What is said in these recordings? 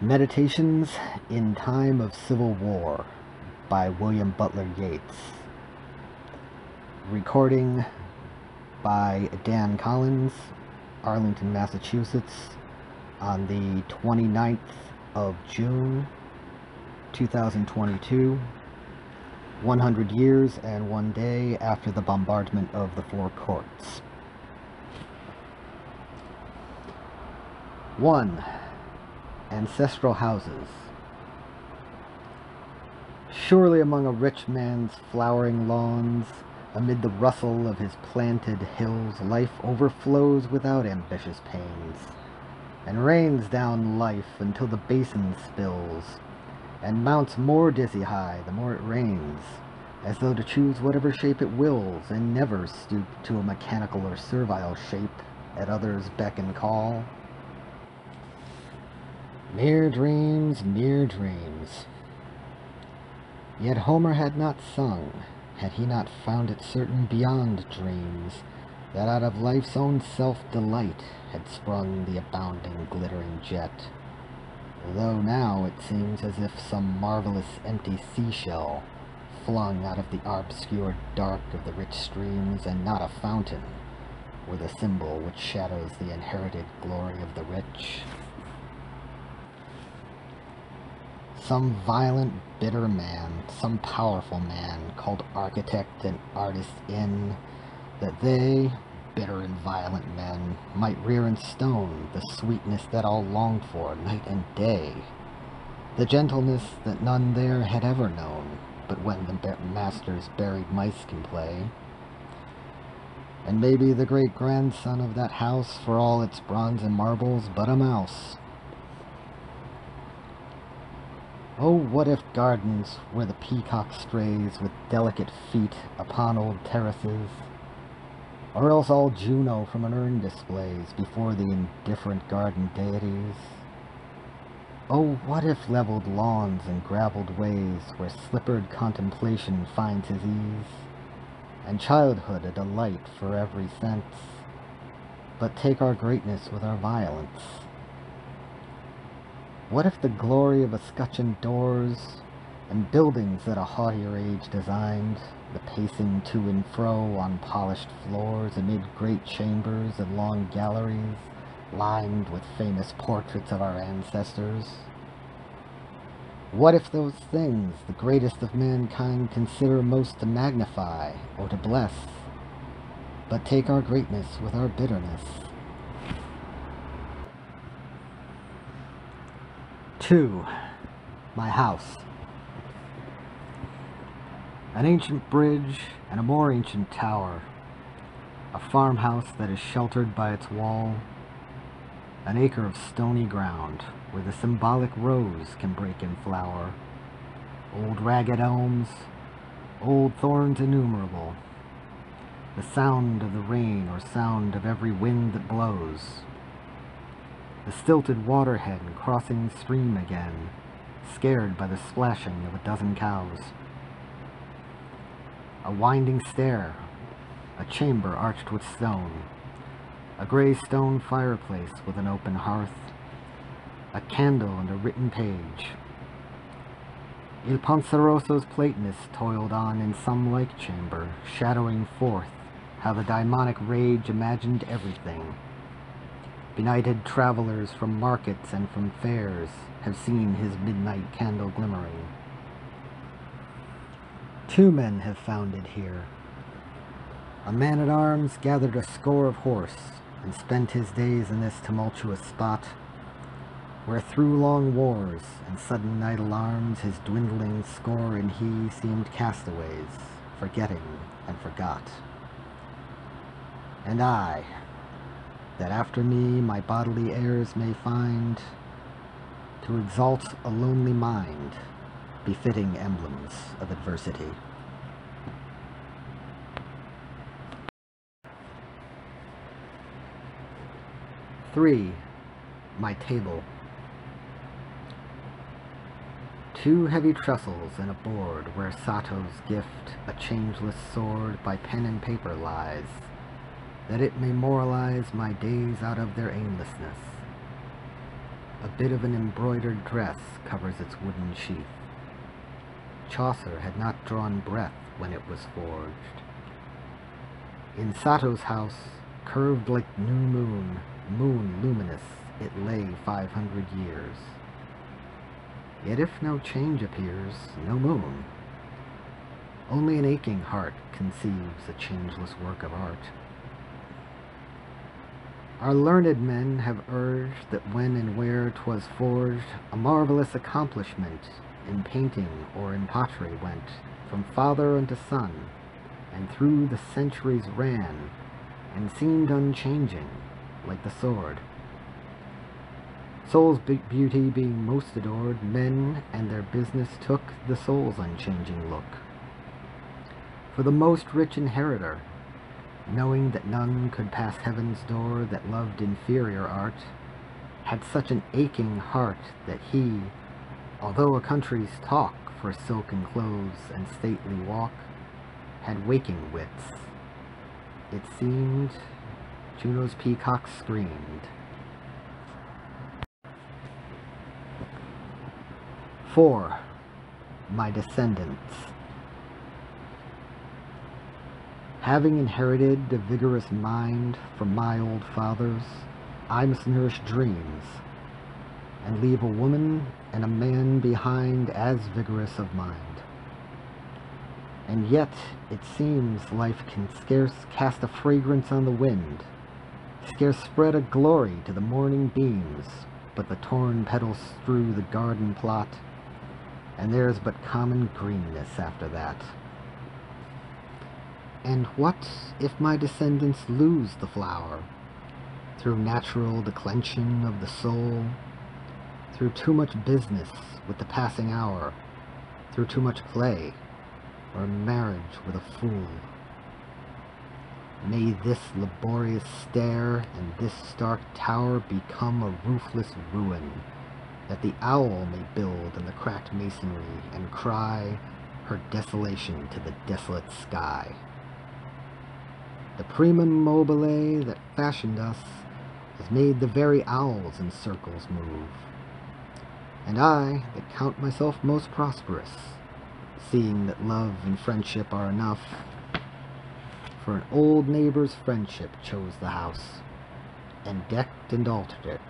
Meditations in Time of Civil War by William Butler Yeats. Recording by Dan Collins, Arlington, Massachusetts, on the 29th of June, 2022, 100 years and 1 day after the bombardment of the Four Courts. 1. Ancestral houses. Surely among a rich man's flowering lawns, amid the rustle of his planted hills, life overflows without ambitious pains, and rains down life until the basin spills, and mounts more dizzy high the more it rains, as though to choose whatever shape it wills, and never stoop to a mechanical or servile shape at others' beck and call. Mere dreams, mere dreams. Yet Homer had not sung, had he not found it certain beyond dreams, that out of life's own self-delight had sprung the abounding glittering jet, though now it seems as if some marvelous empty seashell, flung out of the obscured dark of the rich streams, and not a fountain, were the symbol which shadows the inherited glory of the rich. Some violent, bitter man, some powerful man, called architect and artist in, that they, bitter and violent men, might rear in stone the sweetness that all longed for night and day, the gentleness that none there had ever known, but when the master's buried mice can play. And maybe the great-grandson of that house, for all its bronze and marbles, but a mouse. Oh, what if gardens where the peacock strays with delicate feet upon old terraces, or else all Juno from an urn displays before the indifferent garden deities? Oh, what if leveled lawns and gravelled ways where slippered contemplation finds his ease, and childhood a delight for every sense, but take our greatness with our violence? What if the glory of escutcheoned doors, and buildings that a haughtier age designed, the pacing to and fro on polished floors amid great chambers and long galleries, lined with famous portraits of our ancestors? What if those things the greatest of mankind consider most to magnify or to bless, but take our greatness with our bitterness? 2. My house. An ancient bridge and a more ancient tower, a farmhouse that is sheltered by its wall, an acre of stony ground where the symbolic rose can break in flower, old ragged elms, old thorns innumerable, the sound of the rain or sound of every wind that blows, the stilted waterhead crossing the stream again, scared by the splashing of a dozen cows. A winding stair, a chamber arched with stone, a gray stone fireplace with an open hearth, a candle and a written page. Il Penseroso's Platonist toiled on in some like chamber, shadowing forth how the daimonic rage imagined everything. Benighted travelers from markets and from fairs have seen his midnight candle glimmering. 2 men have found it here. A man-at-arms gathered a score of horse, and spent his days in this tumultuous spot, where through long wars and sudden night alarms his dwindling score and he seemed castaways, forgetting and forgot. And I, that after me my bodily heirs may find, to exalt a lonely mind, befitting emblems of adversity. 3. My table. 2 heavy trestles and a board where Sato's gift, a changeless sword, by pen and paper lies, that it may moralize my days out of their aimlessness. A bit of an embroidered dress covers its wooden sheath. Chaucer had not drawn breath when it was forged. In Sato's house, curved like new moon, moon luminous, it lay 500 years. Yet if no change appears, no moon. Only an aching heart conceives a changeless work of art. Our learned men have urged that when and where 'twas forged, a marvelous accomplishment in painting or in pottery went from father unto son, and through the centuries ran, and seemed unchanging, like the sword. Soul's beauty being most adored, men and their business took the soul's unchanging look. For the most rich inheritor, knowing that none could pass heaven's door that loved inferior art, had such an aching heart that he, although a country's talk for silken clothes and stately walk, had waking wits. It seemed Juno's peacock screamed. 4. My descendants. Having inherited a vigorous mind from my old fathers, I must nourish dreams, and leave a woman and a man behind as vigorous of mind. And yet it seems life can scarce cast a fragrance on the wind, scarce spread a glory to the morning beams, but the torn petals strew the garden plot, and there's but common greenness after that. And what if my descendants lose the flower, through natural declension of the soul, through too much business with the passing hour, through too much play, or marriage with a fool? May this laborious stair and this stark tower become a roofless ruin, that the owl may build in the cracked masonry and cry her desolation to the desolate sky. The primum mobile that fashioned us has made the very owls in circles move. And I, that count myself most prosperous, seeing that love and friendship are enough, for an old neighbor's friendship chose the house, and decked and altered it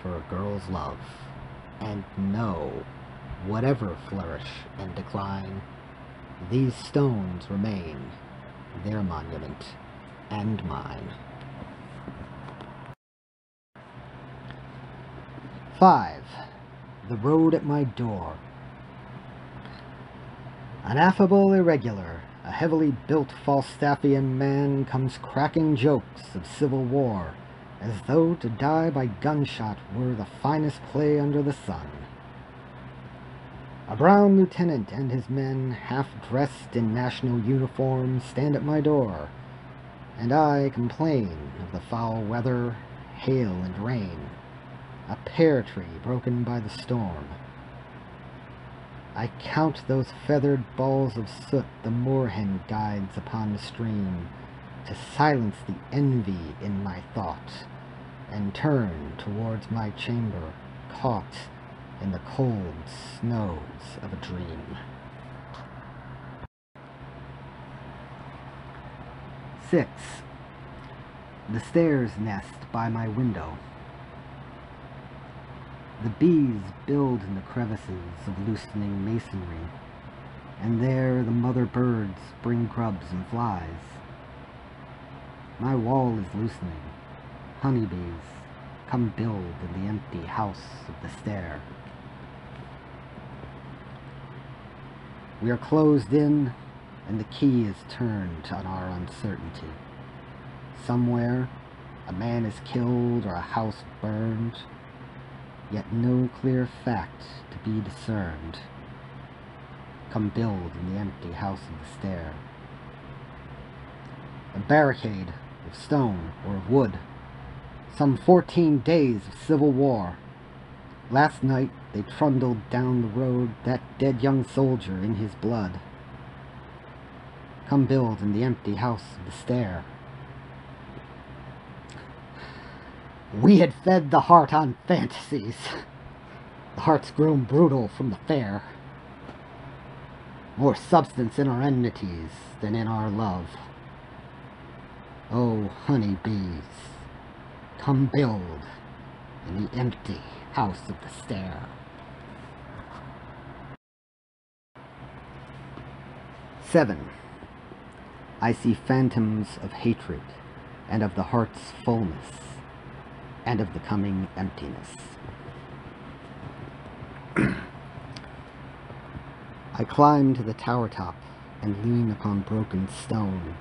for a girl's love. And know, whatever flourish and decline, these stones remain, their monument and mine. 5. The road at my door. An affable irregular, a heavily built Falstaffian man comes cracking jokes of civil war, as though to die by gunshot were the finest play under the sun. A brown lieutenant and his men, half dressed in national uniform, stand at my door, and I complain of the foul weather, hail and rain, a pear tree broken by the storm. I count those feathered balls of soot the moorhen guides upon the stream, to silence the envy in my thought, and turn towards my chamber, caught in the cold snows of a dream. 6. The stairs nest by my window. The bees build in the crevices of loosening masonry, and there the mother birds bring grubs and flies. My wall is loosening. Honeybees, come build in the empty house of the stair. We are closed in, and the key is turned on our uncertainty. Somewhere, a man is killed or a house burned, yet no clear fact to be discerned. Come build in the empty house of the stair. A barricade of stone or of wood. Some 14 days of civil war. Last night they trundled down the road that dead young soldier in his blood. Come build in the empty house of the stair. We had fed the heart on fantasies. The heart's grown brutal from the fair. More substance in our enmities than in our love. Oh, honey bees, come build in the empty house of the stair. 7. I see phantoms of hatred, and of the heart's fullness, and of the coming emptiness. I climb to the tower top, and lean upon broken stone.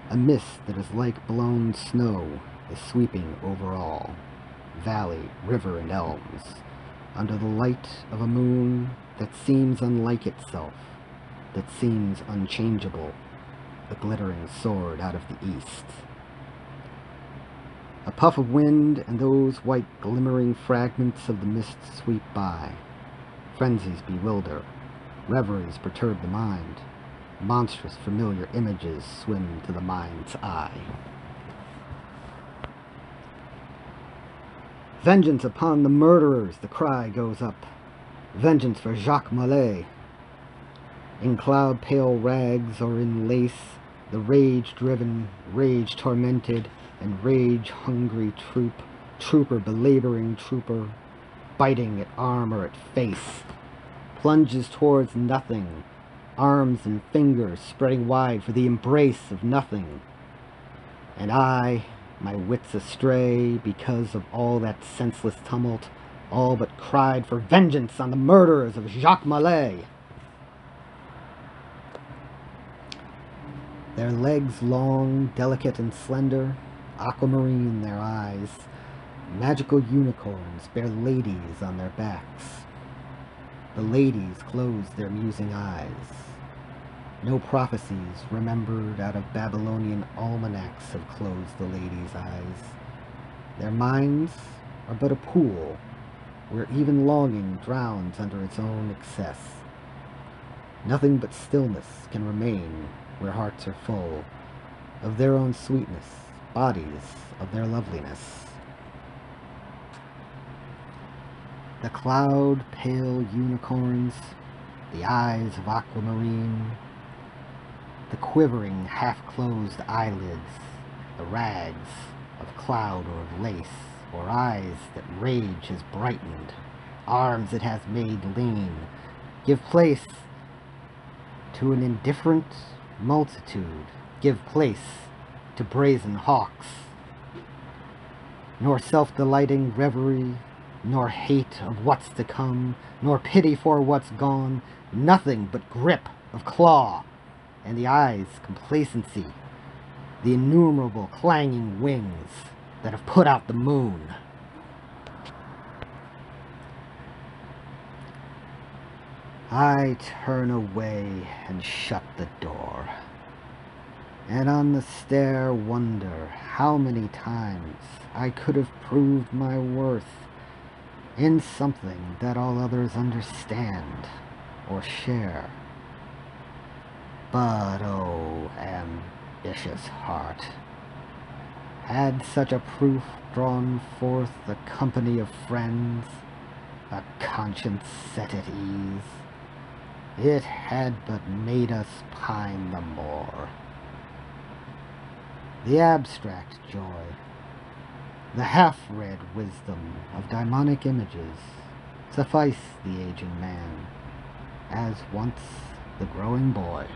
A mist that is like blown snow is sweeping over all, valley, river, and elms, under the light of a moon that seems unlike itself, that seems unchangeable, a glittering sword out of the east. A puff of wind and those white glimmering fragments of the mist sweep by. Frenzies bewilder, reveries perturb the mind. Monstrous familiar images swim to the mind's eye. Vengeance upon the murderers, the cry goes up. Vengeance for Jacques Molay. In cloud-pale rags or in lace, the rage-driven, rage-tormented, and rage-hungry trooper belaboring trooper, biting at arm or at face, plunges towards nothing, arms and fingers spreading wide for the embrace of nothing. And I, my wits astray because of all that senseless tumult, all but cried for vengeance on the murderers of Jacques Molay. Their legs long, delicate, and slender, aquamarine their eyes, magical unicorns bear ladies on their backs. The ladies close their musing eyes. No prophecies remembered out of Babylonian almanacs have closed the ladies' eyes. Their minds are but a pool where even longing drowns under its own excess. Nothing but stillness can remain where hearts are full of their own sweetness, bodies of their loveliness. The cloud-pale unicorns, the eyes of aquamarine, the quivering, half-closed eyelids, the rags of cloud or of lace, or eyes that rage has brightened, arms it has made lean, give place to an indifferent multitude, give place to brazen hawks. Nor self-delighting reverie, nor hate of what's to come, nor pity for what's gone, nothing but grip of claw, and the eyes' complacency, the innumerable clanging wings that have put out the moon. I turn away and shut the door, and on the stair wonder how many times I could have proved my worth in something that all others understand or share. But oh, ambitious heart, had such a proof drawn forth the company of friends, a conscience set at ease, it had but made us pine the more. The abstract joy, the half-read wisdom of daimonic images suffice the aging man, as once the growing boy.